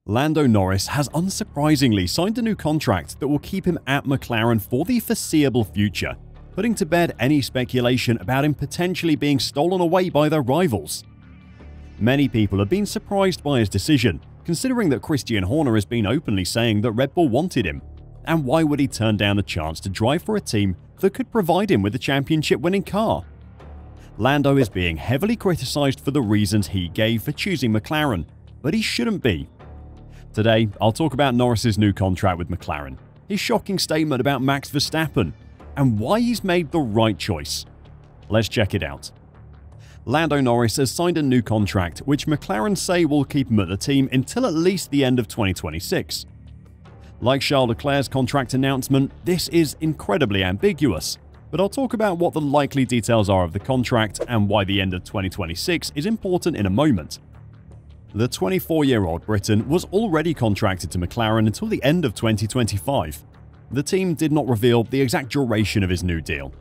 Lando Norris has unsurprisingly signed a new contract that will keep him at McLaren for the foreseeable future, putting to bed any speculation about him potentially being stolen away by their rivals. Many people have been surprised by his decision, considering that Christian Horner has been openly saying that Red Bull wanted him, and why would he turn down the chance to drive for a team that could provide him with a championship-winning car? Lando is being heavily criticised for the reasons he gave for choosing McLaren, but he shouldn't be. Today, I'll talk about Norris's new contract with McLaren, his shocking statement about Max Verstappen, and why he's made the right choice. Let's check it out. Lando Norris has signed a new contract which McLaren say will keep him at the team until at least the end of 2026. Like Charles Leclerc's contract announcement, this is incredibly ambiguous, but I'll talk about what the likely details are of the contract and why the end of 2026 is important in a moment. The 24-year-old Briton was already contracted to McLaren until the end of 2025. The team did not reveal the exact duration of his new deal.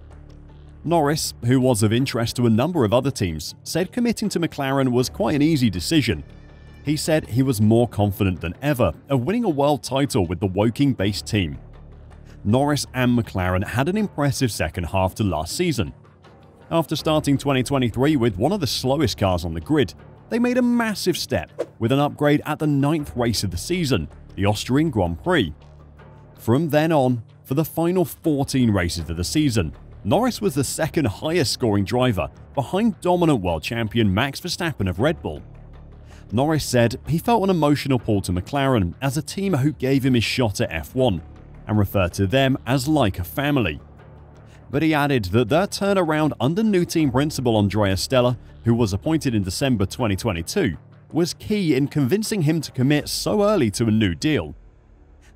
Norris, who was of interest to a number of other teams, said committing to McLaren was quite an easy decision. He said he was more confident than ever of winning a world title with the Woking-based team. Norris and McLaren had an impressive second half to last season. After starting 2023 with one of the slowest cars on the grid, they made a massive step with an upgrade at the 9th race of the season, the Austrian Grand Prix. From then on, for the final 14 races of the season, Norris was the second highest scoring driver behind dominant world champion Max Verstappen of Red Bull. Norris said he felt an emotional pull to McLaren as a team who gave him his shot at F1 and referred to them as like a family. But he added that their turnaround under new team principal Andrea Stella, who was appointed in December 2022, was key in convincing him to commit so early to a new deal.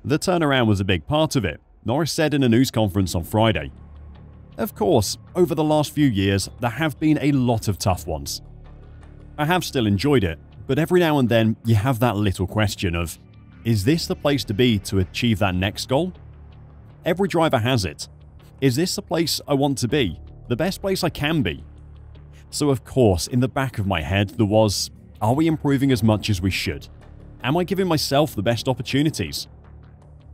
The turnaround was a big part of it, Norris said in a news conference on Friday. Of course, over the last few years, there have been a lot of tough ones. I have still enjoyed it, but every now and then you have that little question of, is this the place to be to achieve that next goal? Every driver has it. Is this the place I want to be? The best place I can be? So of course, in the back of my head there was, are we improving as much as we should? Am I giving myself the best opportunities?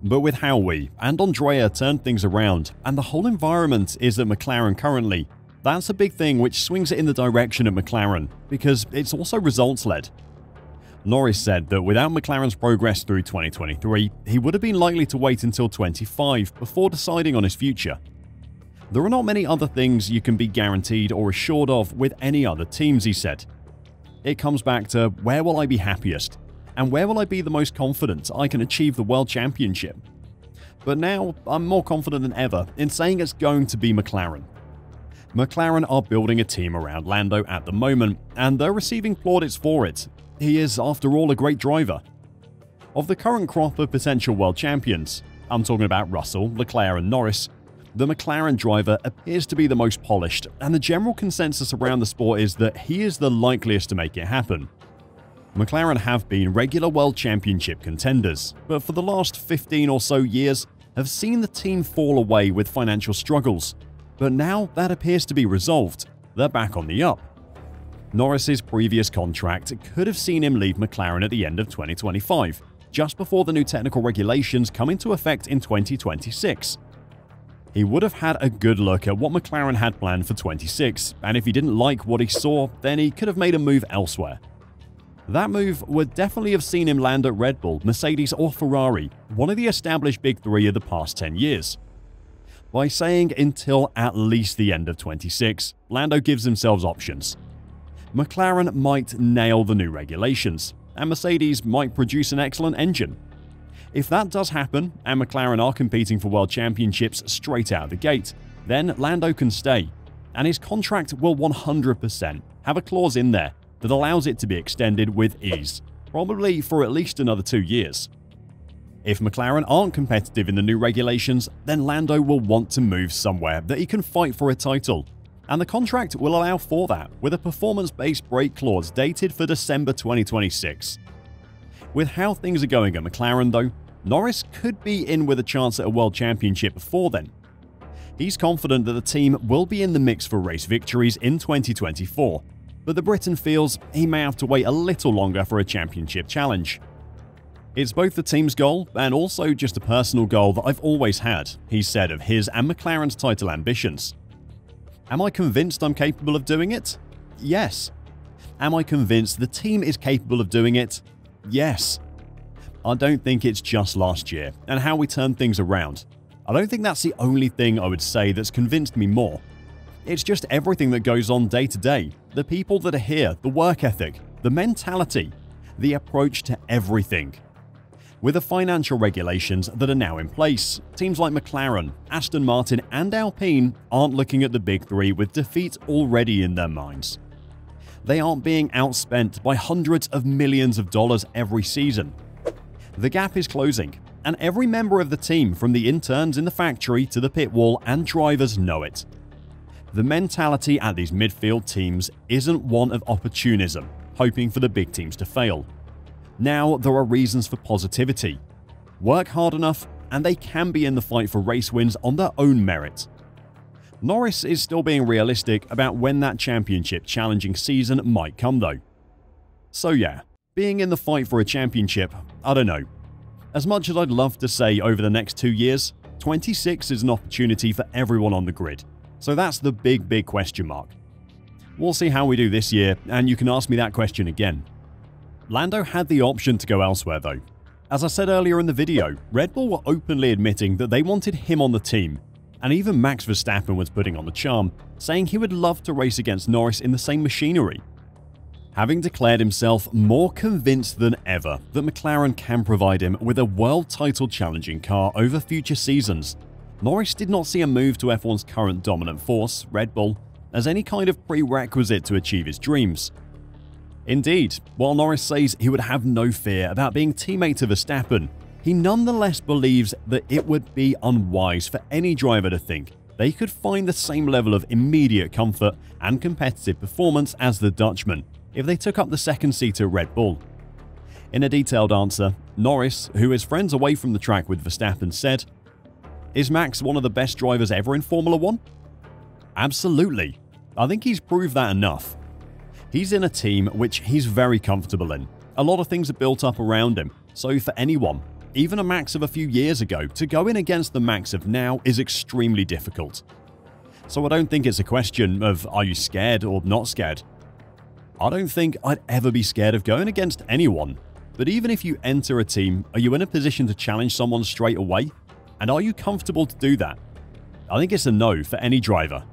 But with how we and Andrea turned things around, and the whole environment is at McLaren currently, that's a big thing which swings it in the direction of McLaren, because it's also results-led. Norris said that without McLaren's progress through 2023, he would have been likely to wait until 25 before deciding on his future. There are not many other things you can be guaranteed or assured of with any other teams, he said. It comes back to where will I be happiest, and where will I be the most confident I can achieve the World Championship. But now, I'm more confident than ever in saying it's going to be McLaren. McLaren are building a team around Lando at the moment, and they're receiving plaudits for it. He is, after all, a great driver. Of the current crop of potential world champions, I'm talking about Russell, Leclerc and Norris, the McLaren driver appears to be the most polished, and the general consensus around the sport is that he is the likeliest to make it happen. McLaren have been regular World Championship contenders, but for the last 15 or so years have seen the team fall away with financial struggles. But now that appears to be resolved. They're back on the up. Norris's previous contract could have seen him leave McLaren at the end of 2025, just before the new technical regulations come into effect in 2026. He would have had a good look at what McLaren had planned for 26, and if he didn't like what he saw, then he could have made a move elsewhere. That move would definitely have seen him land at Red Bull, Mercedes or Ferrari, one of the established big three of the past 10 years. By saying until at least the end of 26, Lando gives themselves options. McLaren might nail the new regulations, and Mercedes might produce an excellent engine. If that does happen, and McLaren are competing for world championships straight out of the gate, then Lando can stay, and his contract will 100% have a clause in there that allows it to be extended with ease, probably for at least another 2 years. If McLaren aren't competitive in the new regulations, then Lando will want to move somewhere that he can fight for a title, and the contract will allow for that with a performance-based break clause dated for December 2026. With how things are going at McLaren though, Norris could be in with a chance at a World Championship before then. He's confident that the team will be in the mix for race victories in 2024, but the Briton feels he may have to wait a little longer for a championship challenge. "It's both the team's goal and also just a personal goal that I've always had," he said of his and McLaren's title ambitions. Am I convinced I'm capable of doing it? Yes. Am I convinced the team is capable of doing it? Yes. I don't think it's just last year and how we turned things around. I don't think that's the only thing I would say that's convinced me more. It's just everything that goes on day to day, the people that are here, the work ethic, the mentality, the approach to everything. With the financial regulations that are now in place, teams like McLaren, Aston Martin and Alpine aren't looking at the big three with defeat already in their minds. They aren't being outspent by hundreds of millions of dollars every season. The gap is closing, and every member of the team, from the interns in the factory to the pit wall and drivers, know it. The mentality at these midfield teams isn't one of opportunism, hoping for the big teams to fail. Now there are reasons for positivity. Work hard enough, and they can be in the fight for race wins on their own merit. Norris is still being realistic about when that championship challenging season might come though. So yeah, being in the fight for a championship, I don't know. As much as I'd love to say over the next 2 years, 26 is an opportunity for everyone on the grid. So that's the big question mark. We'll see how we do this year, and you can ask me that question again. Lando had the option to go elsewhere though. As I said earlier in the video, Red Bull were openly admitting that they wanted him on the team, and even Max Verstappen was putting on the charm, saying he would love to race against Norris in the same machinery. Having declared himself more convinced than ever that McLaren can provide him with a world title challenging car over future seasons, Norris did not see a move to F1's current dominant force, Red Bull, as any kind of prerequisite to achieve his dreams. Indeed, while Norris says he would have no fear about being teammate to Verstappen, he nonetheless believes that it would be unwise for any driver to think they could find the same level of immediate comfort and competitive performance as the Dutchman if they took up the second seat at Red Bull. In a detailed answer, Norris, who is friends away from the track with Verstappen, said, "Is Max one of the best drivers ever in Formula 1? Absolutely. I think he's proved that enough. He's in a team which he's very comfortable in. A lot of things are built up around him, so for anyone, even a Max of a few years ago, to go in against the Max of now is extremely difficult. So I don't think it's a question of are you scared or not scared. I don't think I'd ever be scared of going against anyone, but even if you enter a team, are you in a position to challenge someone straight away? And are you comfortable to do that? I think it's a no for any driver."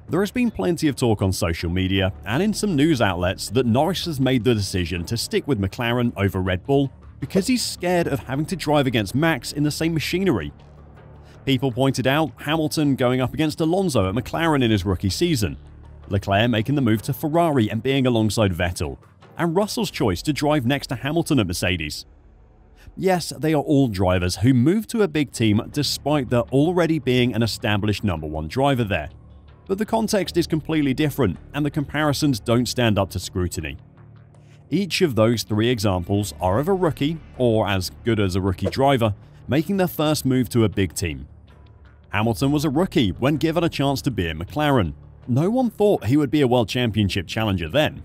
There has been plenty of talk on social media and in some news outlets that Norris has made the decision to stick with McLaren over Red Bull because he's scared of having to drive against Max in the same machinery. People pointed out Hamilton going up against Alonso at McLaren in his rookie season, Leclerc making the move to Ferrari and being alongside Vettel, and Russell's choice to drive next to Hamilton at Mercedes. Yes, they are all drivers who moved to a big team despite there already being an established #1 driver there. But the context is completely different, and the comparisons don't stand up to scrutiny. Each of those three examples are of a rookie, or as good as a rookie driver, making their first move to a big team. Hamilton was a rookie when given a chance to be at McLaren. No one thought he would be a World Championship challenger then.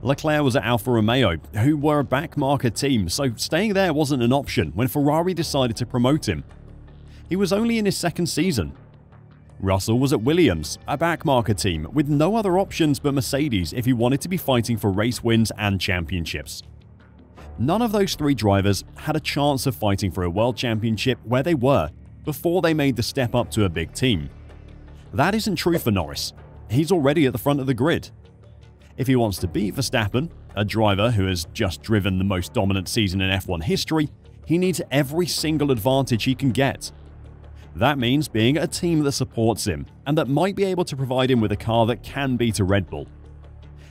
Leclerc was at Alfa Romeo, who were a backmarker team, so staying there wasn't an option when Ferrari decided to promote him. He was only in his second season. Russell was at Williams, a backmarker team with no other options but Mercedes if he wanted to be fighting for race wins and championships. None of those three drivers had a chance of fighting for a world championship where they were before they made the step up to a big team. That isn't true for Norris. He's already at the front of the grid. If he wants to beat Verstappen, a driver who has just driven the most dominant season in F1 history, he needs every single advantage he can get. That means being at a team that supports him and that might be able to provide him with a car that can beat a Red Bull.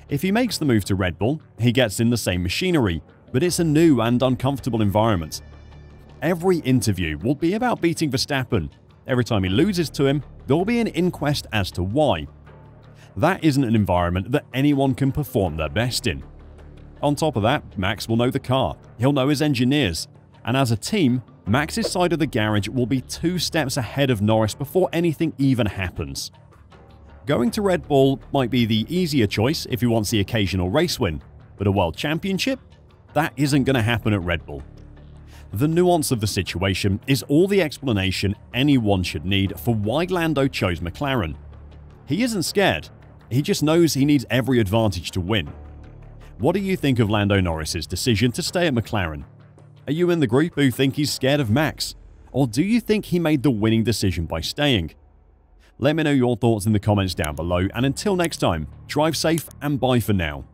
If he makes the move to Red Bull, he gets in the same machinery, but it's a new and uncomfortable environment. Every interview will be about beating Verstappen. Every time he loses to him, there will be an inquest as to why. That isn't an environment that anyone can perform their best in. On top of that, Max will know the car, he'll know his engineers, and as a team, Max's side of the garage will be 2 steps ahead of Norris before anything even happens. Going to Red Bull might be the easier choice if he wants the occasional race win, but a world championship? That isn't going to happen at Red Bull. The nuance of the situation is all the explanation anyone should need for why Lando chose McLaren. He isn't scared, he just knows he needs every advantage to win. What do you think of Lando Norris's decision to stay at McLaren? Are you in the group who think he's scared of Max? Or do you think he made the winning decision by staying? Let me know your thoughts in the comments down below, and until next time, drive safe and bye for now.